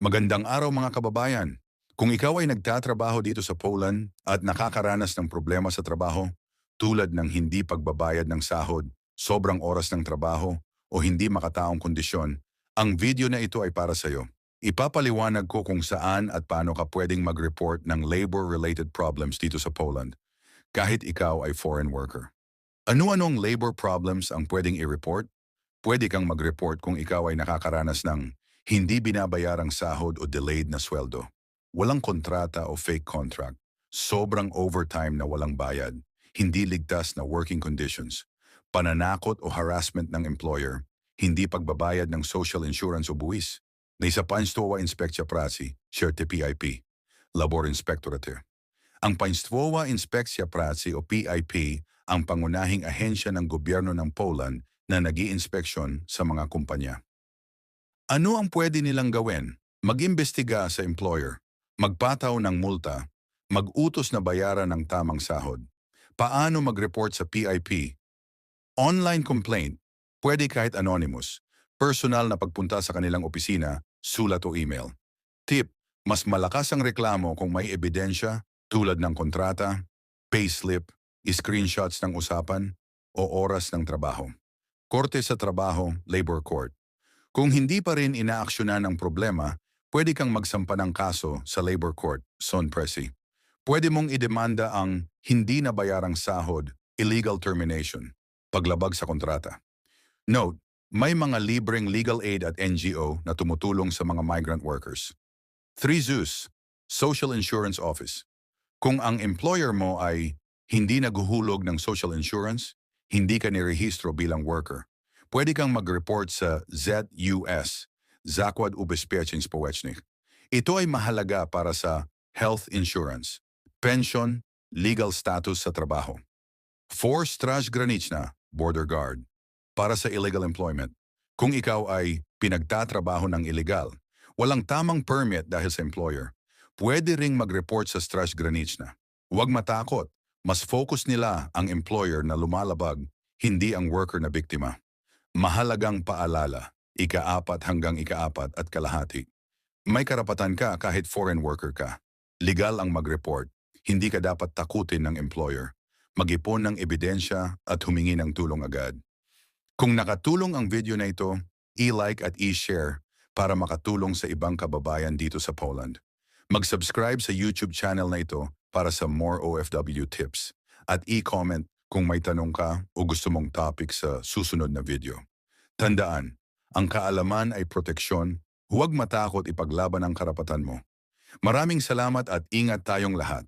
Magandang araw mga kababayan. Kung ikaw ay nagtatrabaho dito sa Poland at nakakaranas ng problema sa trabaho, tulad ng hindi pagbabayad ng sahod, sobrang oras ng trabaho, o hindi makataong kondisyon, ang video na ito ay para sa iyo. Ipapaliwanag ko kung saan at paano ka pwedeng mag-report ng labor-related problems dito sa Poland, kahit ikaw ay foreign worker. Ano-anong labor problems ang pwedeng i-report? Pwede kang mag-report kung ikaw ay nakakaranas ng hindi binabayarang sahod o delayed na sweldo, walang kontrata o fake contract, sobrang overtime na walang bayad, hindi ligtas na working conditions, pananakot o harassment ng employer, hindi pagbabayad ng social insurance o buwis, na isa Państwowa Inspekcja Pracy, Sherte PIP, Labor Inspectorate. Ang Państwowa Inspekcja Pracy o PIP ang pangunahing ahensya ng gobyerno ng Poland na nag-iinspeksyon sa mga kumpanya. Ano ang pwede nilang gawin? Mag-imbestiga sa employer, magpataw ng multa, mag-utos na bayaran ng tamang sahod. Paano mag-report sa PIP? Online complaint, pwede kahit anonymous. Personal na pagpunta sa kanilang opisina, sulat o email. Tip, mas malakas ang reklamo kung may ebidensya tulad ng kontrata, payslip, screenshots ng usapan, o oras ng trabaho. Korte sa trabaho, labor court. Kung hindi pa rin inaaksyonan ang problema, pwede kang magsampa ng kaso sa labor court, son presi. Pwede mong idemanda ang hindi nabayarang sahod, illegal termination, paglabag sa kontrata. Note, may mga libreng legal aid at NGO na tumutulong sa mga migrant workers. 3 ZUS, Social Insurance Office. Kung ang employer mo ay hindi naguhulog ng social insurance, hindi ka nirehistro bilang worker, pwede kang mag-report sa ZUS, Zakład Ubezpieczeń Społecznych. Ito ay mahalaga para sa health insurance, pension, legal status sa trabaho. 4 Straż Graniczna, Border Guard, para sa illegal employment. Kung ikaw ay pinagtatrabaho ng illegal, walang tamang permit dahil sa employer, pwede ring mag-report sa Straż Graniczna. Huwag matakot, mas focus nila ang employer na lumalabag, hindi ang worker na biktima. Mahalagang paalala, ika-4 hanggang ika-4 at kalahati. May karapatan ka kahit foreign worker ka. Legal ang mag-report, hindi ka dapat takutin ng employer. Mag-ipon ng ebidensya at humingi ng tulong agad. Kung nakatulong ang video na ito, i-like at i-share para makatulong sa ibang kababayan dito sa Poland. Mag-subscribe sa YouTube channel na ito para sa more OFW tips at i-comment kung may tanong ka o gusto mong topic sa susunod na video. Tandaan, ang kaalaman ay proteksyon, huwag matakot ipaglaban ang karapatan mo. Maraming salamat at ingat tayong lahat.